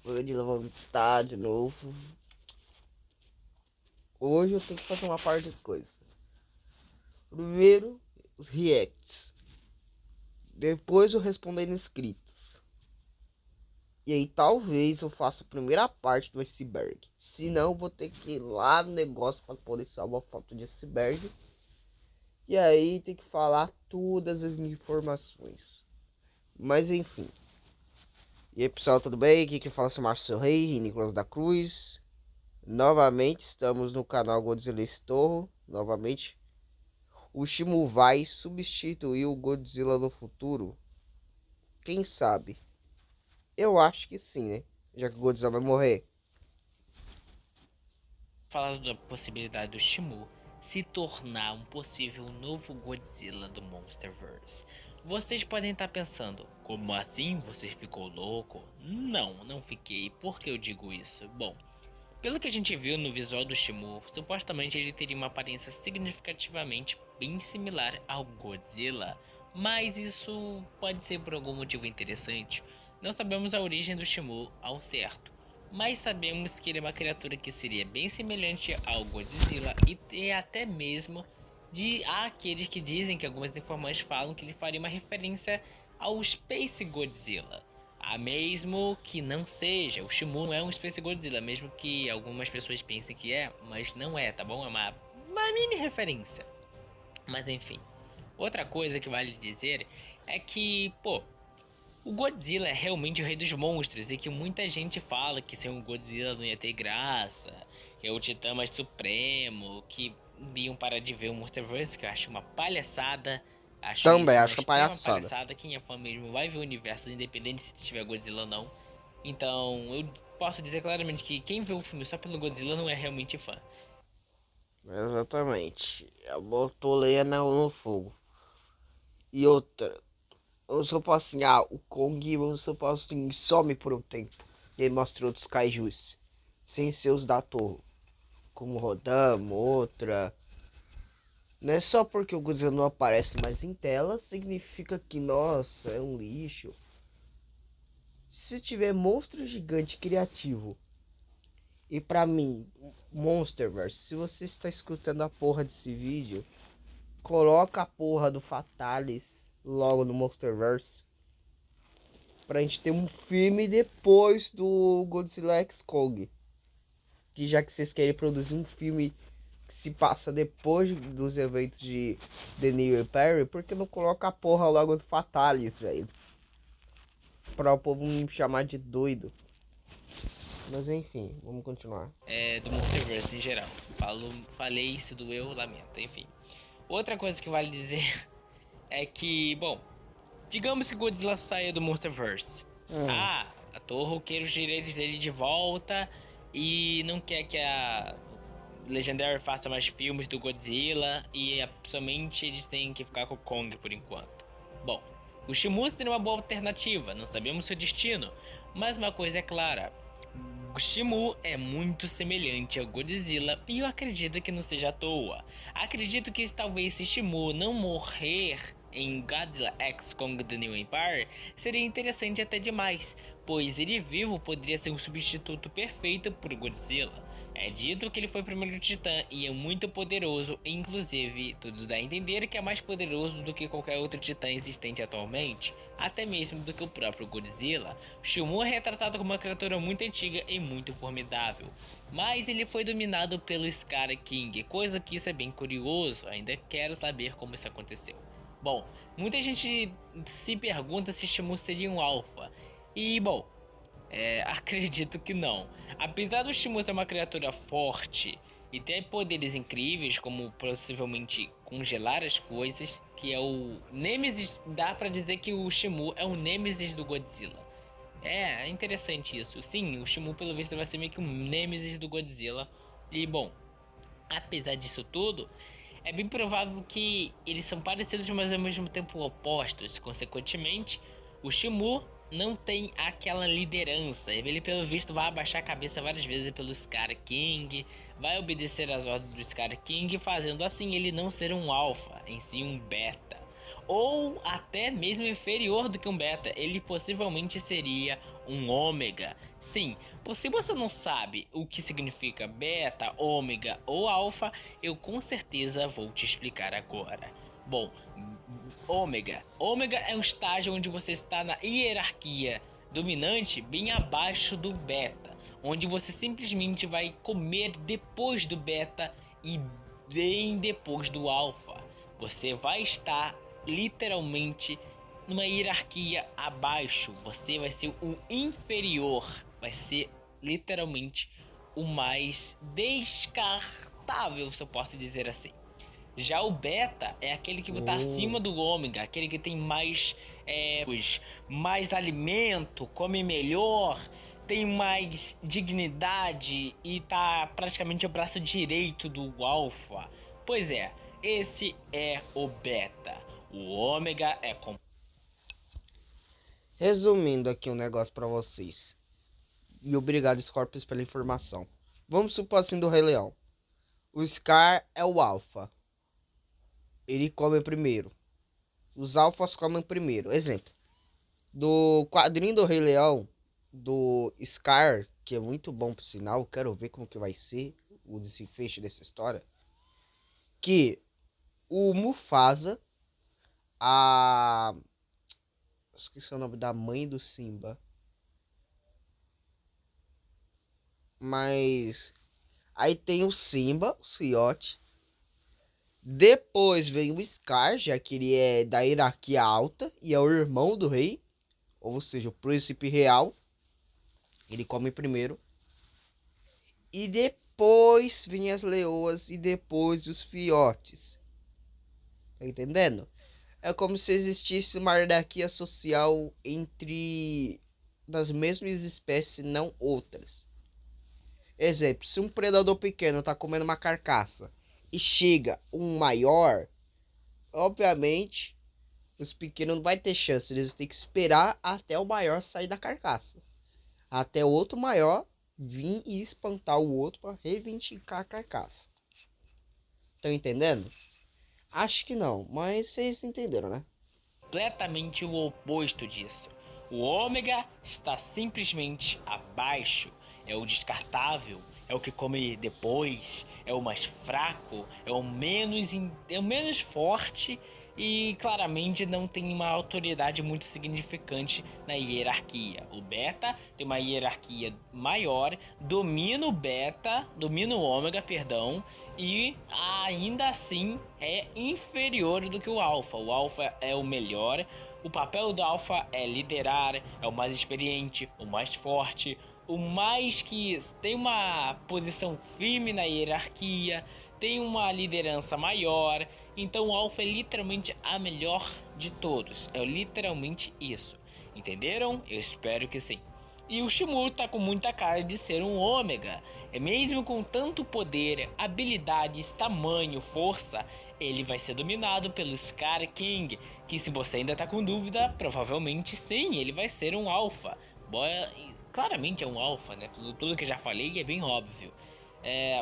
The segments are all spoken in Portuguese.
Pode levantar de novo. Hoje eu tenho que fazer uma parte de coisa. Primeiro, os reacts. Depois eu responder inscritos. E aí talvez eu faça a primeira parte do iceberg. Se não, vou ter que ir lá no negócio para poder salvar a foto de iceberg. E aí tem que falar todas as informações. Mas enfim. E aí pessoal, tudo bem? Aqui quem fala é o Márcio Rei e Nicolas da Cruz. Novamente estamos no canal Godzilla Estorro. Novamente. O Shimu vai substituir o Godzilla no futuro? Quem sabe? Eu acho que sim, né? Já que o Godzilla vai morrer. Falando da possibilidade do Shimu se tornar um possível novo Godzilla do Monsterverse. Vocês podem estar pensando, como assim você ficou louco? Não, não fiquei. Por que eu digo isso? Bom, pelo que a gente viu no visual do Shimu, supostamente ele teria uma aparência significativamente bem similar ao Godzilla, mas isso pode ser por algum motivo interessante. Não sabemos a origem do Shimu ao certo, mas sabemos que ele é uma criatura que seria bem semelhante ao Godzilla e até mesmo de aqueles que dizem que algumas informantes falam que ele faria uma referência ao Space Godzilla. Mesmo que não seja, o Shimu é um Space Godzilla, mesmo que algumas pessoas pensem que é, mas não é, tá bom? É uma mini referência. Mas enfim. Outra coisa que vale dizer é que, pô, o Godzilla é realmente o rei dos monstros e que muita gente fala que sem o Godzilla não ia ter graça, que é o titã mais supremo, que iam parar de ver o Monsterverse, que eu acho uma palhaçada. Acho Também, isso uma acho extrema palhaçada. palhaçada. Quem é fã mesmo vai ver o universo, independente se tiver Godzilla ou não. Então, eu posso dizer claramente que quem vê o filme só pelo Godzilla não é realmente fã. Exatamente. Botou lenha no fogo. E outra. Vamos supor assim, o Kong, vamos supor assim, some por um tempo. E aí mostra outros kaijus. Sem seus da torre. Como Rodan, Mothra. Não é só porque o Godzilla não aparece mais em tela, significa que, nossa, é um lixo. Se tiver monstro gigante criativo, e pra mim, Monsterverse, se você está escutando a porra desse vídeo, coloca a porra do Fatalis logo no Monsterverse. Pra gente ter um filme depois do Godzilla X Kong. Que já que vocês querem produzir um filme que se passa depois dos eventos de The New Perry, por que não coloca a porra logo do Fatalis, velho? Pra o povo me chamar de doido. Mas enfim, vamos continuar. Do Monsterverse em geral. Falei, se doeu, lamento, enfim. Outra coisa que vale dizer é que, bom, digamos que Godzilla saia do Monsterverse. Hum, A Toho quer os direitos dele de volta e não quer que a Legendary faça mais filmes do Godzilla e somente eles têm que ficar com o Kong por enquanto. Bom, o Shimu seria uma boa alternativa, não sabemos seu destino, mas uma coisa é clara. O Shimu é muito semelhante ao Godzilla e eu acredito que não seja à toa. Acredito que talvez se Shimu não morrer em Godzilla X Kong The New Empire, seria interessante até demais, pois ele vivo poderia ser um substituto perfeito para o Godzilla. É dito que ele foi o primeiro titã e é muito poderoso, inclusive tudo dá a entender que é mais poderoso do que qualquer outro titã existente atualmente, até mesmo do que o próprio Godzilla. Shimu é retratado como uma criatura muito antiga e muito formidável, mas ele foi dominado pelo Scar King, coisa que isso é bem curioso, ainda quero saber como isso aconteceu. Bom, muita gente se pergunta se Shimu seria um alpha, e bom, acredito que não. Apesar do Shimu ser uma criatura forte e ter poderes incríveis, como possivelmente congelar as coisas, que é o Nemesis, dá pra dizer que o Shimu é o Nemesis do Godzilla. É interessante isso. Sim, o Shimu pelo visto vai ser meio que um Nemesis do Godzilla. E bom, apesar disso tudo, é bem provável que eles são parecidos, mas ao mesmo tempo opostos. Consequentemente, o Shimu não tem aquela liderança. Ele, pelo visto, vai abaixar a cabeça várias vezes pelo Scar King, vai obedecer às ordens do Scar King, fazendo assim ele não ser um alpha, em si um beta. ou até mesmo inferior do que um beta. Ele possivelmente seria um ômega. Sim, se você não sabe o que significa beta, ômega ou alfa, eu com certeza vou te explicar agora. Bom, ômega. Ômega é um estágio onde você está na hierarquia dominante bem abaixo do beta, onde você simplesmente vai comer depois do beta e bem depois do alfa. Você vai estar literalmente numa hierarquia abaixo. Você vai ser o inferior, vai ser literalmente o mais descartável, se eu posso dizer assim. Já o beta é aquele que está acima do ômega, aquele que tem mais alimento, come melhor, tem mais dignidade e tá praticamente o braço direito do alfa. Pois é, esse é o beta. O ômega é Resumindo aqui um negócio pra vocês. E obrigado, Scorpius, pela informação. Vamos supor assim do Rei Leão. O Scar é o alfa. Ele come primeiro. Os alfas comem primeiro. Exemplo. Do quadrinho do Rei Leão, do Scar, que é muito bom por sinal. Quero ver como que vai ser o desfecho dessa história. Que o Mufasa, a... esqueci o nome da mãe do Simba. Mas aí tem o Simba, o Ciote. Depois vem o Scar, já que ele é da hierarquia alta e é o irmão do rei, ou seja, o príncipe real. Ele come primeiro. E depois vem as leoas e depois os filhotes. Tá entendendo? É como se existisse uma hierarquia social entre das mesmas espécies, não outras. Exemplo, se um predador pequeno tá comendo uma carcaça e chega um maior, obviamente os pequenos não vai ter chance, eles têm que esperar até o maior sair da carcaça. Até o outro maior vir e espantar o outro para reivindicar a carcaça. Estão entendendo? Acho que não, mas vocês entenderam, né? completamente o oposto disso. O ômega está simplesmente abaixo, é o descartável, é o que come depois, é o mais fraco, é o menos forte e claramente não tem uma autoridade muito significante na hierarquia. O beta tem uma hierarquia maior, domina o ômega, perdão, e ainda assim é inferior do que o alfa. O alfa é o melhor. O papel do alfa é liderar, é o mais experiente, o mais forte, o mais que tem uma posição firme na hierarquia, tem uma liderança maior. Então o alfa é literalmente a melhor de todos. É literalmente isso. Entenderam? Eu espero que sim. E o Shimur tá com muita cara de ser um ômega. É mesmo com tanto poder, habilidades, tamanho, força, ele vai ser dominado pelo Scar King, que se você ainda tá com dúvida, provavelmente sim, ele vai ser um alfa. Claramente é um alfa, né? Pelo tudo que eu já falei, é bem óbvio.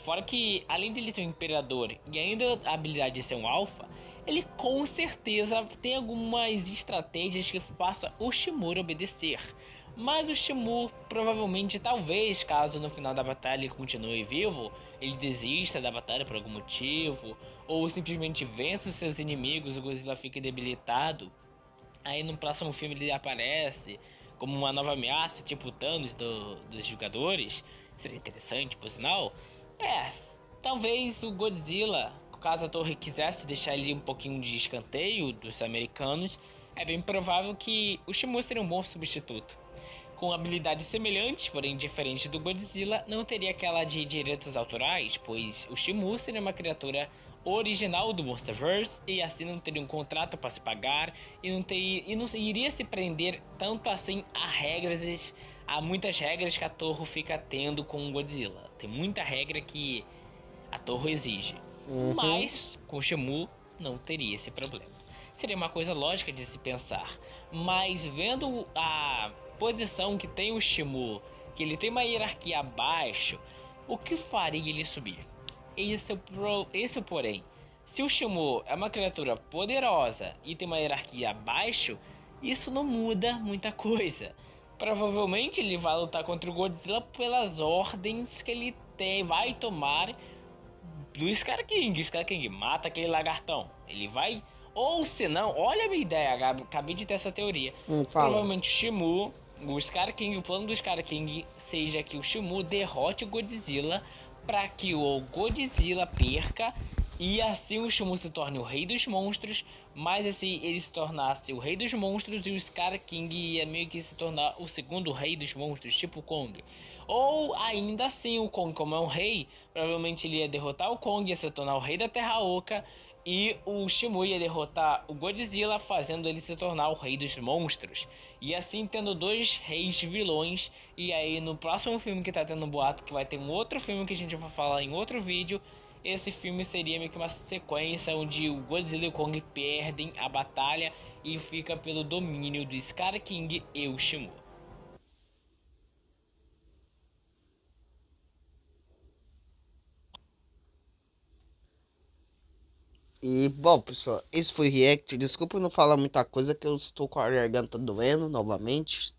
Fora que, além de ele ser um imperador e ainda a habilidade de ser um alfa, ele com certeza tem algumas estratégias que faça o Shimur obedecer. Mas o Shimur provavelmente, talvez, caso no final da batalha ele continue vivo, ele desista da batalha por algum motivo, ou simplesmente vença os seus inimigos, o Godzilla fica debilitado. Aí no próximo filme ele aparece como uma nova ameaça, tipo o Thanos dos jogadores. Seria interessante, por sinal. É, talvez o Godzilla, caso a torre quisesse deixar ele um pouquinho de escanteio dos americanos, é bem provável que o Shimur seria um bom substituto. Com habilidades semelhantes, porém diferentes do Godzilla, não teria aquela de direitos autorais, pois o Shimur seria uma criatura original do Monsterverse e assim não teria um contrato para se pagar e não iria se prender tanto assim a muitas regras que a Torre fica tendo com o Godzilla. Tem muita regra que a Torre exige, Uhum. mas com o Shimur não teria esse problema. Seria uma coisa lógica de se pensar, mas vendo a posição que tem o Shimur, que ele tem uma hierarquia abaixo, o que faria ele subir? Esse é o porém. Se o Shimo é uma criatura poderosa e tem uma hierarquia abaixo, isso não muda muita coisa. Provavelmente ele vai lutar contra o Godzilla pelas ordens que ele vai tomar do Scar King. O Scar King mata aquele lagartão. Ele vai. Ou se não, olha a minha ideia, Gabi. Acabei de ter essa teoria. Fala. Provavelmente o Shimu, o Scar King, o plano do Scar King seja que o Shimu derrote o Godzilla para que o Godzilla perca e assim o Shimu se torne o rei dos monstros, mas assim ele se tornasse o rei dos monstros e o Scar King ia meio que se tornar o segundo rei dos monstros, tipo Kong. Ou ainda assim, o Kong, como é um rei, provavelmente ele ia derrotar o Kong, ia se tornar o rei da Terra Oca, e o Shimu ia derrotar o Godzilla, fazendo ele se tornar o rei dos monstros. E assim tendo dois reis vilões. E aí no próximo filme que tá tendo um boato, que vai ter um outro filme que a gente vai falar em outro vídeo, esse filme seria meio que uma sequência onde o Godzilla e o Kong perdem a batalha e fica pelo domínio do Scar King e o Shimu. E, bom, pessoal, esse foi o React. Desculpa eu não falar muita coisa, que eu estou com a garganta doendo novamente.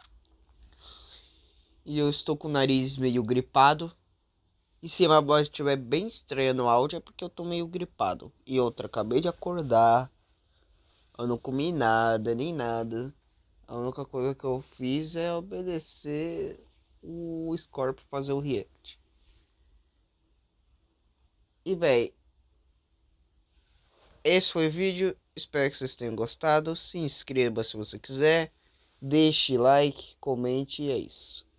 E eu estou com o nariz meio gripado. E se a voz estiver bem estranha no áudio, é porque eu tô meio gripado. E outra, acabei de acordar. Eu não comi nada, nem nada. A única coisa que eu fiz é obedecer o Scorpio fazer o React. E, véi, esse foi o vídeo. Espero que vocês tenham gostado. Se inscreva se você quiser. Deixe like, comente e é isso.